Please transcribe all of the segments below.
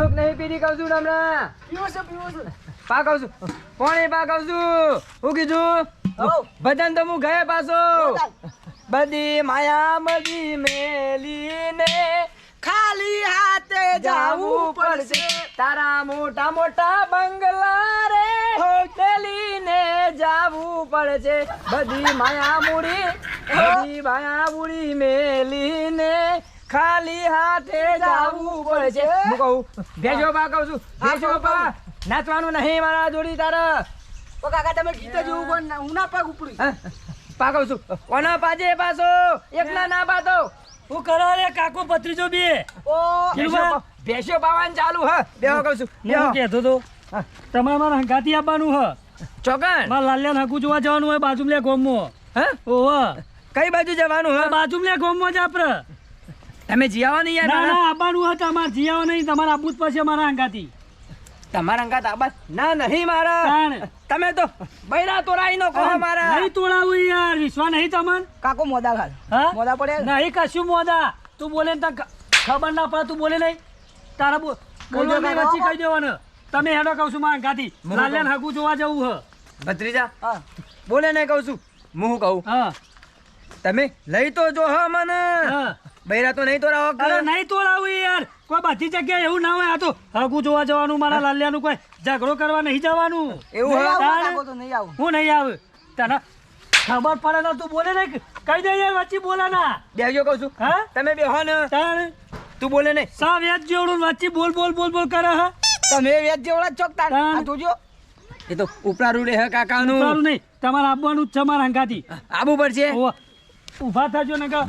Hook નહીં પીડી કહું છું હમણાં. પીવો છે. પા કહું છું. કોણે પા કહું છું. હું કીધું? ભજન તો હું ગયા પાછો. બધી માયા બધી મેલીને ખાલી હાથે જાવું પડશે. તારા મોટા મોટા બંગલા રે હોટેલીને જાવું પડશે. બધી માયા મૂડી મેલીને ખાલી હાથે જાવું પડશે. હું કહું ભેજો બા કહું છું. ભેજો બા નાચવાનું નહીં મારા જોડી તારા. ઓ કાકા તમે ગીત જેવું કોણ હું ના પગ ઉપડી. પા કહું છું. ઓના પાજે પાછો એકલા ના પાતો. હું કરો રે કાકો ભત્રીજો બે ઓ ભેંસો પાવાનું ચાલુ હ. બેહો કહું છું. હું કહેતો તો તમારે મારા હંગાતી આપવાનું હ. ચોકન મારા લાલ્યાને હકુ જોવા જવાનું હોય બાજુમાં લે ગોમમાં. હે ઓહ કઈ બાજુ જવાનું હ? બાજુમાં લે ગોમમાં જ આપડે. તમે જીયાવો નહીં ના યાર. ના આવવાનું હોય તમારે જીયાવો નહીં તમારે આપવું જ પડશે મારા હંગાતી. તમારા અંગાત આબાદ ના નહીં મારા. તાણ. તમે તો બૈરા તોરાઈ નો કહો મારા. નહીં તોડાવું યાર વિશ્વા નહીં તમને. કાકો મોદા ખાલ હા મોદા પડે નહીં કશું મોદા તું બોલે ને તને ખબર ના પડે તું બોલે નહીં તારા બોલવાની વચ્ચે કહી દેવાનું. તમે હેડો કહું છું મારા હંગાતી લાલ્યાને હકુ જોવા જવું હ. ભત્રીજા હા બોલે નહીં કહું છું. હું કહું હા તમે લઈ તો જો હ મને. હા બૈરા તો નહીં તોરાવો કે? અરે નહીં તોડાવું યાર કોઈ બધી જગ્યાએ એવું ના હોય. આ તો હગું જોવા જવાનું મારા લાલ્યાનું કોઈ ઝઘડો કરવા નહીં જવાનું. એવું નહીં હ? આવું તાણ. કાકો તો નહીં આવું. હું નહીં આવે તને ખબર પડે ને તું બોલે નહીં કહી દે યાર વચ્ચે બોલે ના. બેહજો કહું છું. હા તમે બેહો ને. તાણ તું બોલે નહીં. સા વ્યાજ જેવડું વચ્ચે બોલ બોલ બોલ બોલ કરે હા. તમે વેચ જેવડા ચોકતા તાણ. આ જોજો એ તો ઉપરા રૂડે હ કાકાનું. તારું નહીં તમારે આપવાનું જ છે મારા હંગાથી. આબુ પડશે. ઉભા થજો ને કે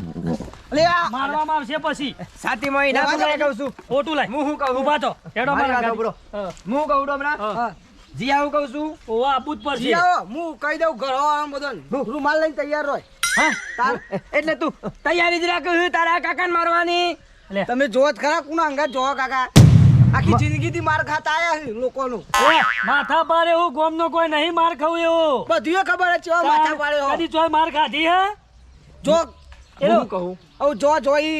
લે આ મારવામાં આવશે પછી. સાતીમાં ના બોલાય કહું છું. ખોટું લાય હું કહું? ઉભા તો હેડો મારી મારા વાત સાંભળો. હંગાથી. હું કહું હમણાં. હા. જી આવું કહું છું. ઓવા આપવું જ પડશે. જી આવો હું કહી દઉં ઘર વાળા બધો રૂમાલ લઈને તૈયાર રહો. હા તાર એટલે તું તૈયારી જ રાખ તારા કાકાને મારવાની. લે. તમે જોત ખરા કુના અંગાત જોવો કાકા આખી જિંદગીથી માર ખાતા આયા છે લોકોનું. માથા પારે હું ગોમનો કોઈ નહીં માર ખાવું એવું. બધું ખબર જ છે માથા પાડે હો. કદી ચોય માર ખાધી હે જો હું કહું હવે જો જોઈ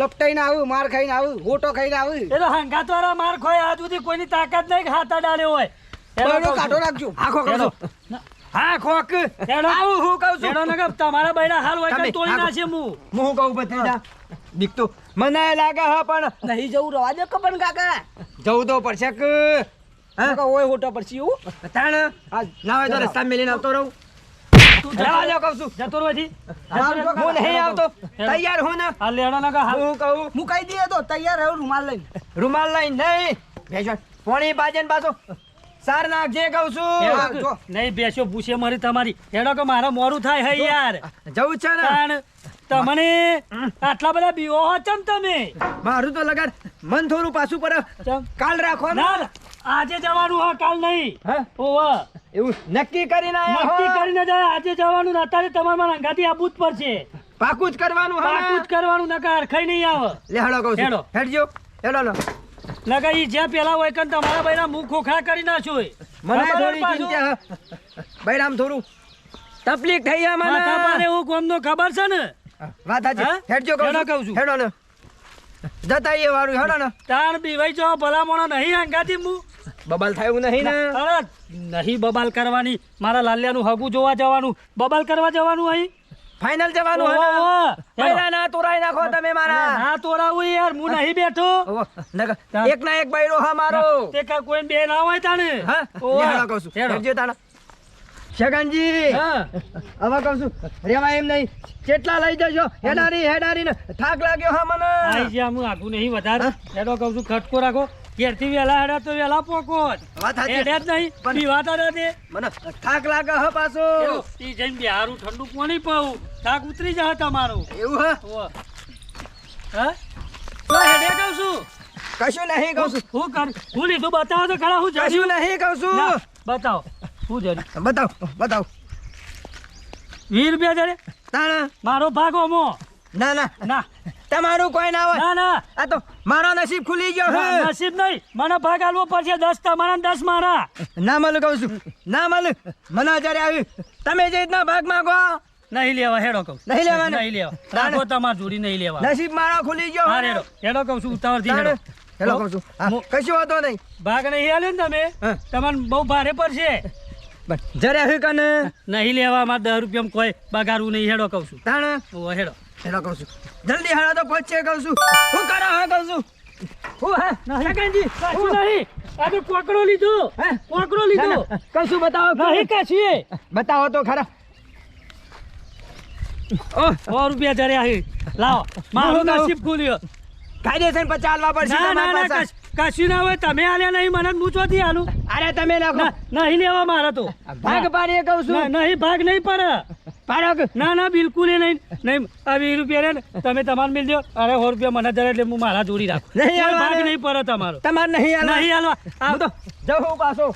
લપટાઈને આવું માર ખાઈને આવું ગોટો ખાઈને આવું એ તો હંગાત વાળા માર ખોય આજ સુધી કોઈની તાકાત નહીં કે હાથા ડાળે હોય. બરડો કાઢો નાખજો. આખો કહું છું. હા ખોક હેડો. આવું હું કહું છું. હેડો ને કે તમારા બૈરા હાલ હોય તમે કે તોડી આગો. નાખે હું. હું કહું ભત્રીજા દીકતું મને લાગે હ પણ નહીં જવું રવા દે કપન કાકા જવું તો પડશે કે હા કાકા ઓય હોટા પર એવું તાણ હા ના હોય તો રસ્તા મેલીને આવતો રહું. તું જવા દો કહું છું. જતો રહો છી. હું નહીં આવતો. તૈયાર હું ને. હાલ લેડો ને કે હાલ. હું કહું હું કહી દઈએ તો તૈયાર રહ્યો રૂમાલ લઈને રૂમાલ લઈને નહીં ભેજો પોણી બાજન પાછો સાર નાખજે કહું છું. હા, હેડો. જો. નહીં બેસો પૂછે મારી તમારી હેડો કે મારા મોરું થાય હે યાર. જવું છે ને તાણ. તમને આટલા બધા બીવો હો ચમ તમે મારું તો લગાડ મન થોડું પાછું પર ચમ કાલ રાખો ને. ના આજે જવાનું હા કાલ નહીં. હા ઓવા એવું નક્કી કરીને આયા નક્કી હો. કરીને જાય આજે જવાનું ને અત્યારે તમારે મારા અંગાથી આપવું જ પડશે. પાકું જ કરવાનું પાકું જ હા. કરવાનું નકા હરખાઈ નહીં આવે. લે હેડો કહું છું. હેડો. હેડજો હેડો નો. નકા ઈ જ્યાં પેલા હોય કન તમારા બૈરા મુખ ખોખરા કરી નાખ્યો મને થોડી ચિંતા હ. બૈરામ થોડું તકલીફ થઈ હે માથા મને. પારે હું કોમનો ખબર છે ને વાત સાચી. હા? હેડજો કહું હેડો છું. કહું છું. હેડો ને જતા એ વાળું હેડો ને. તાણ બીવાઈ જાઓ ભલા મોણો નહીં અંગાથી હું બબાલ થાય એવું નહીં ને. અરે નહીં બબાલ કરવાની મારા લાલ્યાનું હગું જોવા જવાનું બબાલ કરવા જવાનું અહીં ફાઇનલ જવાનું હે ને. ઓહો. બૈરા ના તોરાઈ નાખો તમે મારા. ના તોડાવું યાર હું નહીં બેઠો ઓહો, નકર એક ના એક બૈરો હા મારો. તે કા કોઈ બે ના હોય તાણે હા ઓહો. લે હેડો કહું છું. હેડો. હેડજો તાણા. શગનજી હા હવે કહું છું રેવા એમ નહીં કેટલા લઈ જજો હેડારી ને થાક લાગ્યો હા મને. આઈ જ્યાં હું આગું નહીં વધારે હેડો કહું છું ખટકો રાખો ઘેરથી વહેલા હેડા તો વહેલા પોકો વાત સાચી. હેડે જ નહીં પણ વાત દે મને થાક લાગે હ પાછો. ઈ જઈને બિહારું ઠંડુ પાણી પાવું થાક ઉતરી જાય તમારો એવું હ ઓહો. હા તો હેડે કહું છું કશું નહીં કહું છું. હું કર હું લીધું બતાવો તો ખરા હું કશું જશું નહીં કહું છું. ના, બતાવો હું જરી બતાવ 20 રૂપિયા જરે તાણા મારો ભાગ ઓમો ના ના ના તમારું કોઈ ના હોય. ના ના આ તો મારો નસીબ ખુલી ગયો હે. નસીબ નહીં મને ભાગ આલવો પડશે 10 તમારા ને 10 મારા ના મળે કહું છું ના મળે મને જ્યારે આવ્યું તમે જે રીતના ભાગ માંગો નહીં લેવા હેડો કહું નહીં લેવાના? નહીં લેવા રાખો તમાર જોડી નહીં લેવા નસીબ મારો ખુલી ગયો હા હે. હેડો હેડો કહું છું ઉતાવળ થી હેડો હેલો કહું છું હા, કશો વાંધો નહીં ભાગ નહીં આલે ને તમે હા. તમને બહુ ભારે પડશે બસ જરે હવે કને નહીં લેવા માં 10 રૂપિયામાં કોઈ બગાડવું નહીં હેડો કહું છું તાણ ઓ હેડો હેલો કહું છું જલ્દી હાલો તો પહોંચે કહું છું હું કરો હા કહું છું હું હા સગનજી કશું નહીં આ તો કોકડો લીધો હે? કોકડો લીધો કશું બતાવો નહીં કશું બતાવો તો ખરા ઓહ 100 રૂપિયા જરે આવી લાવો મારું નસીબ ખુલ્યો કાયદેસર 50 આલવા પડશે ના ના તમારી ના પાસે. કશું ના હોય તમે આલ્યા નહીં મને હું ચોથી આલું અરે તમે નાખો નહીં લેવા મારે તો ભાગ પાડીએ કહું છું નહીં ભાગ નહીં પડે પાડો ના ના બિલકુલ એ નહીં નહીં આ 20 રૂપિયા રે ને તમે તમારે મિલ દો અરે 100 રૂપિયા મને જરા એટલે હું મારા જોડી રાખું નહીં કોઈ આલવા ભાગ દે. નહીં પડે તમારો તમારે નહીં આલવા. નહીં હાલવા હું તો જવું પાછો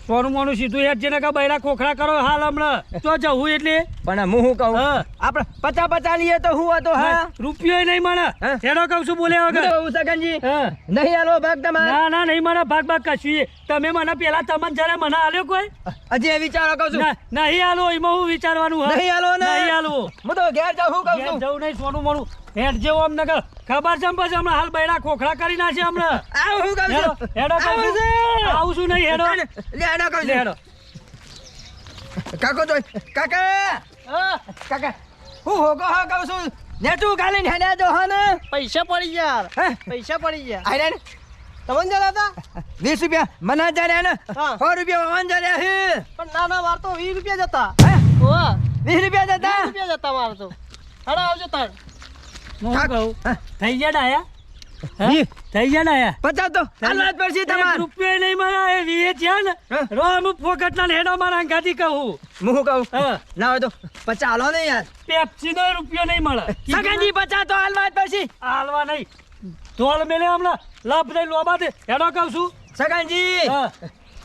સોનું મોનું સીધું હેઠ જેને કા બૈરા ખોખરા કરો હાલ હમણાં તો જવું એટલે પણ હું શું કહું હા. આપણે 50 લઈએ તો હું હતો હા રૂપિયો નહીં મળે હા? હેડો કહું છું બોલ્યા હું વગર તો સગનજી હા. નહીં આલો ભાગ તમારે ના ના નહીં મને ભાગ ભાગ કશું એ. તમે મને પેલા તમને જરા મને આલ્યો કોઈ હજી એ વિચારો કહું છું ના, નહીં આલો એમાં હું વિચારવાનું હા? નહીં આલો ને નહીં આલો હું તો ઘેર જાઉં કહું ઘેર છું જવું નહીં સોનું મોનું હેઠ જેવો અમને ખબર છે પછી હમણાં હાલ બૈરા ખોખરા કરી નાખે હમણાં આવું હું કહું હેડો છું હેડો કહું આવું છું. છે. આવું છું નહીં હેડો લે હેડો કહું છું હેડો કાકો જોઈ કાકા કાકા હું હોગો હા કહું છું નેટું ગાલીને હેડ્યા જો હા ને પૈસા પડી ગયા યાર હે? પૈસા પડી ગયા આયરા ને તમને જરા હતા 20 રૂપિયા મને જર્યા ને હા. 100 રૂપિયા વન જર્યા હે પણ ના ના મારે તો 20 રૂપિયા જતા હે? ઓવા 20 રૂપિયા જતા 20 રૂપિયા જતા મારે તો હડો આવજો તાર હું શું કહું હા. થઈ ગયા ડાયા હે? વી. થઈ ગયા ડાયા 50 તો હાલવા જ પડશે એક તમારે રૂપિયો નહીં મળે એ વીએ છે ને હા? રોમ ફોકટના ને હેડો મારા અંગાથી કહું હું શું કહું હા. ના હોય તો 50 હાલો ને યાર પેપ્સીનો રૂપિયો નહીં મળે સગનજી 50 તો હાલવા જ પડશે હાલવા નહીં ધોળ મેલે હમણાં લાભ દઈ લોબા દે હેડો કહું છું સગનજી હા.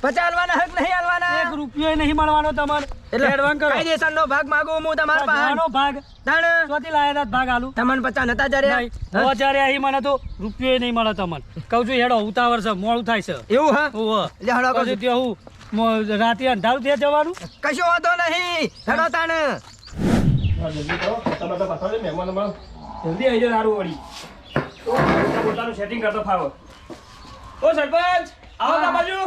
50 હાલવાના હક નહીં હાલવાના એક રૂપિયો નહીં મળવાનો તમારે એટલે એડવાન્સ કરો કાયદેસરનો ભાગ માંગુ હું તમારા જાનો પાસે ભાગ તાણ ચોથી લાયા તા ભાગ આલું તમને 50 નતા જર્યા નહીં હો જ્યારે અહીં મને તો રૂપિયો નહીં મળે તમને કહું છું હેડો ઉતાવળ છે મોડું થાય છે એવું હા ઓહો. લે હળો કહું પછી છું. ત્યાં હું રાતે અંધારું ત્યાં જવાનું કશો વાંધો નહીં હેડો તાણ જલ્દી આવી જાય સારું વળી પોતાનું સેટિંગ કરતો ફાવો ઓ સરપંચ આવો તા બાજુ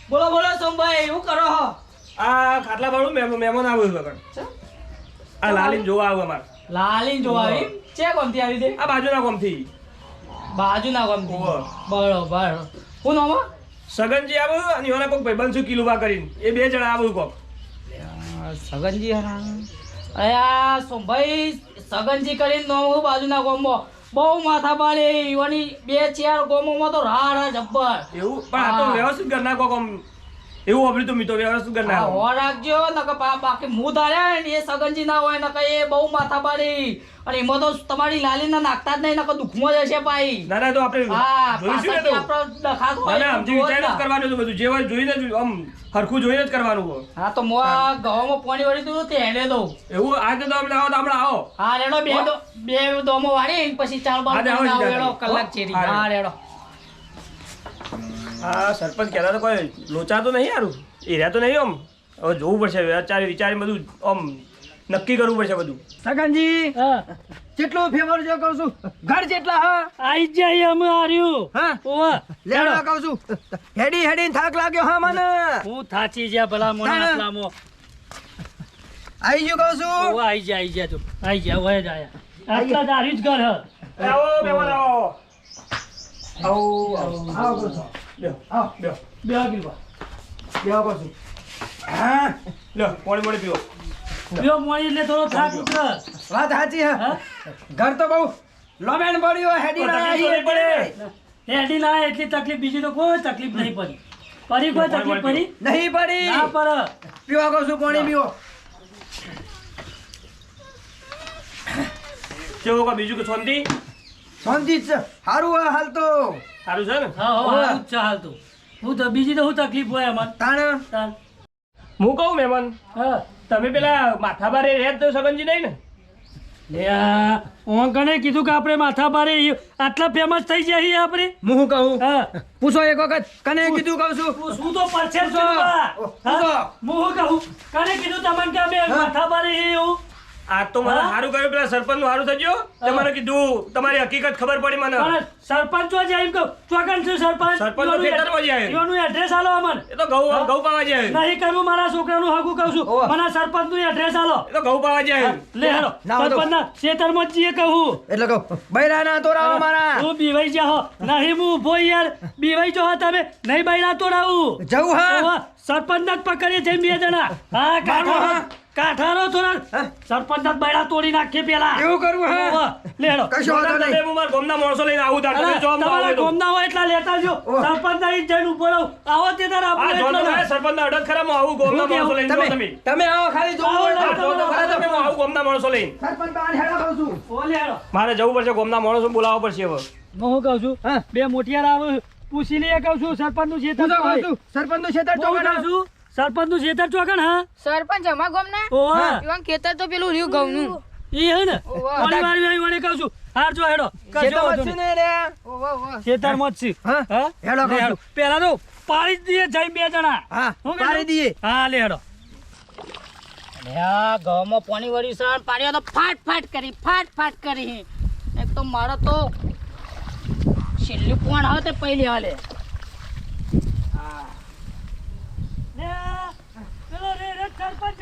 બોલો બોલો સોમભાઈ શું કરો હો આ ખાટલા વાળું મહેમાન આવ્યું વગર આ લાલીન જોવા આવ્યું અમારે લાલીન જોવા આવી ચે કોમથી આવી દે આ બાજુના ગામથી બાજુના કોમથી ઓહો. બરોબર હું નામ સગનજી આવ્યું અને એના કોઈક ભાઈબંધ શું કિલુબા કરીને એ બે જણા આવ્યું કોક સગનજી અયા સોમભાઈ સગનજી કરીને નામ બાજુના કોમો બહુ માથા પાડે ઈવાની 2-4 ગોમોમાં તો રાડ જબ્બર એવું પણ આ તો હા. વ્યવસ્થિત કરના કોક આમ એવું વાપર્યું તો મીતો વ્યવસ્થિત કરના હા, હો રાખજો નકર બાકી મું ધાર્યા ને એ સગનજી ના હોય નકર એ બહુ માથા પાડી અને એમાં તો તમારી લાલીના નાખતા જ નહીં નકર દુઃખમાં જશે ભાઈ ના ના તો આપણે હા જોઈશું ને પાછળથી તો આપણો ડખાતો ના હોય ના એવું સમજી જોવો જ વિચારીને જ ના. કરવાનું છે બધું જે હોય જોઈને જ આમ હરખું જોઈને જ કરવાનું હોય હા તો મો આ ગવામાં પાણી વળી તું તે હેડે દઉં એવું આ તો તમે આવો તો આપણે આવો હા રેડો બે દોમો વાળી પછી ચાલ બાર હા, જાઓ, જાઓ. રેડો કલાક ચેરી હા, હા રેડો હા સરપંચ કહેતા તો કોઈ લોચા તો નહીં યારું એ રહ્યા તો નહીં આમ હવે જોવું પડશે વિચારી બધું આમ નક્કી કરવું પડશે બધું સગનજી હા કેટલું ફેવર જો કહું છું ઘર જેટલા હા આઈ જાય અમે હાર્યું હા ઓવા લેવા કહું છું હેડી હેડીને થાક લાગ્યો હા મને હું થાચી જ્યા ભલા મોના તાણે. આટલામાં આવી ગયું કહું છું ઓવા આઈ જા તું આઈ જા ઓય જ આયા આટલા જ હાર્યું જ ઘર હ આવો મહેમાન આવો આવો આવો કહું છું લ્યો આવો લ્યો બે કિલો લેવા કહું છું હા લ્યો પાણી પીવો પીવો પાણી એટલે થોડો થાક ઉતર વાત સાચી હા હા ઘર તો બહુ લોમેન પડ્યો હેડી ના તકલીફ પડે હેડી ના એટલી તકલીફ બીજી તો કોઈ તકલીફ નહીં પડી કોઈ તકલીફ પડી નહીં પડી ના પર પીવા કહું છું પાણી પીવો કેવો કા બીજું કે શાંતિ શાંતિ જ છે સારું હા હાલ તો સારું છે ને હા ઓવે. હા ચાલ તું હું તો બીજી તો હું તકલીફ હોય અમાર તાણ હું કહું મહેમાન હા તમે પેલા માથા બારે રહ્યા જ તો સગનજી નહીં ને ઓંકણે કીધું કે આપણે માથા બારે આટલા ફેમસ થઈ જાય આપણે હું શું કહું હા પૂછો એક વખત કને કીધું કહું છું શું તો પરછે પૂછો. હું કહું કને કીધું તમને કે અમે માથા બારે એવું આ તો મને સારું કર્યું પેલા સરપંચ નું સારું થઈ ગયું તે મને કીધું તમારી હકીકત ખબર પડી મને પણ સરપંચ જો જાય એમ કહું ચોકન છે સરપંચ સરપંચ તો ખેતરમાં જાય. એનું એડ્રેસ આલો અમન એ તો ઘઉં પાવા જાય નહીં કરવું મારા છોકરાનું હગું કહું છું મને સરપંચ નું એડ્રેસ આલો એ તો ઘઉં પાવા જાય લે હેરો ના, તો- સરપંચ ના ખેતરમાં જઈએ કહું એટલે કહું બૈરાના તોરાવો મારા હું બીવાઈ જાહો નહીં હું ઉભો યાર બીવાઈ જો તમે નહીં બૈરા તોડાવું જવું હા ઓવા, સરપંચ જ પકડીએ છે બે જણા હા કાઠારો થોડા સરપંચ જ બૈરા તોડી નાખીએ પેલા એવું કરવું હા ઓવા, લે હેરો કશો વાંધો તમે નહીં હું મારા ગામના માણસો લઈને આવું તાર તમે અરે, જો આમ તમારા આવો તો. ગોમના હોય એટલા લેતા જો સરપંચ ના ઈ જઈને ઉભો રહો આવો તે તાર આ જો તો ભાઈ સરપંચના અડદ ખરામાં આવું ગામના હું માણસો લઈને જો તમે તમે તમે આવો ખાલી જોવો આવો, હોય આ જો તો ખરા તમે હું આવું ગામના માણસો લઈને સરપંચ બહાર હેડા કહું છું ઓલે હેરો મારે જવું પડશે ગામના માણસો બોલાવવા પડશે હવે હું શું કહું છું હા. બે મોટિયાર આવે પૂછી લઈએ કહું છું સરપંચ નું હું તો કહું છું સરપંચ નું ખેતર હું કહું ચોકડ છું સરપંચ નું ખેતર ચોકણ હા સરપંચ અમાર ગામના ઓવા ઈવન ખેતર તો પેલું રહ્યું ઘઉંનું ઈ હે ને ઓવા. થોડી વાર વળી કહું છું હાર જો હેડો કશો ખેતર વાંધો વચ્ચે નહીં. ને રે ઓવા ઓવા ખેતરમાં જ છે હા હા હેડો કહું છું પેલા તો પાડી જ દઈએ જઈ બે જણા હા હું પાડી દઈએ હા લે હેડો આ ઘઉંમાં પાણી વળ્યું છે અને પાણી તો ફાટ ફાટ કરી એક તો મારો તો છેલ્લી પોણ આવે તે પહેલી હાલે લે પેલો રે સરપંચ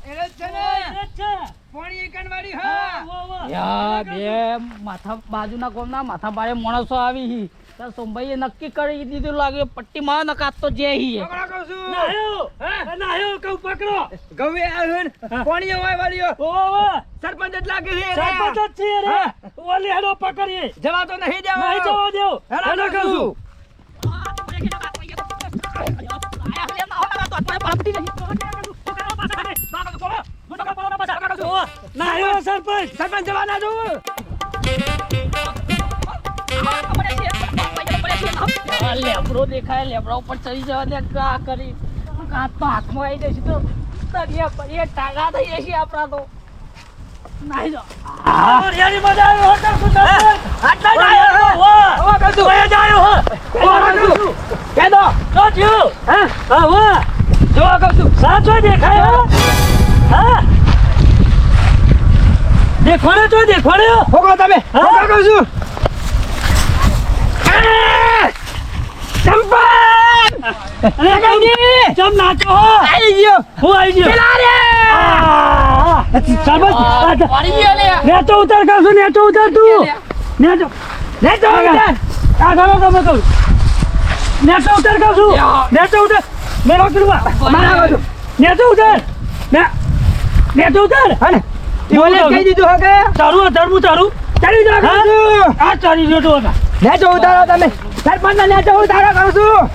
એટલે જ છે ને એ છે પાણી એકણવાડી હા યા બે માથા બાજુના ગામના માથા ભારે માણસો આવી હી ત્યાં સોમભાઈએ નક્કી કરી દીધું લાગે પટ્ટી માં નકાત તો જે હી પકડો કહું છું નાયો નાયો કહું પકડો ગવે આવ્યું ને પાણી હોય વાળીઓ ઓવા સરપંચ જ લાગે છે સરપંચ જ છે રે ઓલી હેડો પકડીએ જવા તો નહીં દેવા નહીં જવા દેવ હેડો કહું છું નાયો સરપંચ સરપંચ જવા ના દઉં આ લેબડો દેખાય લેબડા ઉપર ચડી જવા દે કા કરી હાથ તો હાથમાં આવી જશે તો દરિયા પડીએ ટાગા થઈ જશે આપણા તો નાઈ જો યારી મજા આવ્યો હોટલ સુધર આટલા જ આવ્યો વાહ કહું છું ઓય જાયો હો કહું છું કેદો તો જ્યો હા હા વાહ જોવા કહું છું સાચો દેખાય હો હા દેખોડે તો દેખોડે હોગો તમે હોગો કહું છું ચંપા અરે કઈ જમ નાચો હો આવી ગયો હું આવી ગયો પેલા રે સરપંચ પાડી ગયો લે નેચો ઉતાર કહું છું નેચો ઉતાર તું નેચો નેચો આ ઘણો તમે કહું નેચો ઉતાર કહું છું નેચો ઉતાર મેરો કરવા મારા કહું છું નેચો ઉતાર નેચો ઉતાર હને બોલે કહી દીધું હો કે તારું તારું તારું ચડી જાઓ કહું છું આ ચાલી જો તો નેચો ઉતારો તમે સરપંચ ને નેચો ઉતારો કહું છું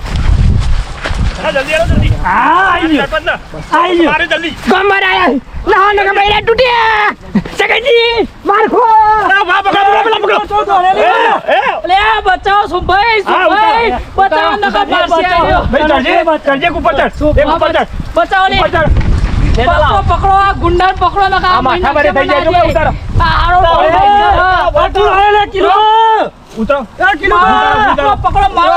જલ્દી આવો જલ્દી હા આવી ગયો સરપંચ આવી ગયો મારે જલ્દી ગમર આયા ના ના બૈરા તૂટ્યા સગનજી માર ખો લે બચાવો સોમભાઈ સોમભાઈ બચાવો નકા પારસી આવ્યો બચાવો લે પકડો આ ગુંડા પકડો નકા આ માથા ભારે થઈ જાય જો કે ઉતારો. કિલો ઉતરો પકડો મારો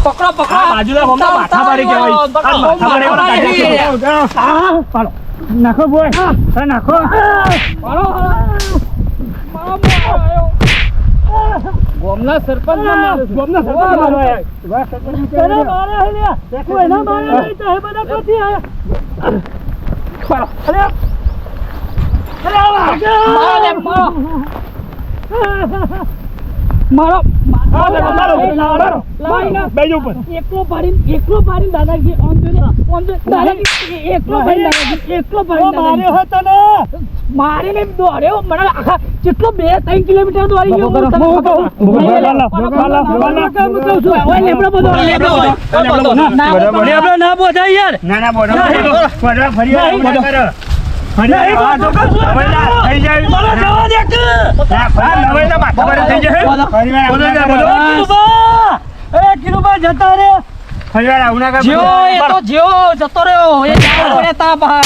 પકડો બાજુના ગામના માથા ભારે કહેવાય. આ માથા ભારે વાળા કાઢ્યા. નાખો બોય હા નાખો ગોમના સરપંચ ગોમના સરપંચ મારો આયા કોઈ ના મારે નહીં તો હે બધા કોથી આયા અરે મારો બેજો ઉપર એકલો પાડીને દાદાજી આમ જોઈને દાદાજી એકલો પાડીને માર્યો હતો ને મારીને દોડ્યો મને આખા કેટલો 2-3 કિલોમીટર દોડી ગયો ના બોધા યાર ના બોલો ફરી કિરુબા જતા રે જતો રહ્યો એ તા બહાર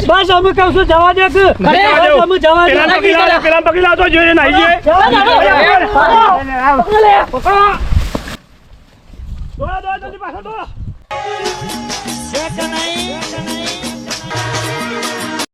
બસ અમે કહું છું જવા દે કે અમે જવા દે પેલા પકડી લાવતો જોઈએ નહીં પકડો છે કે નહીં?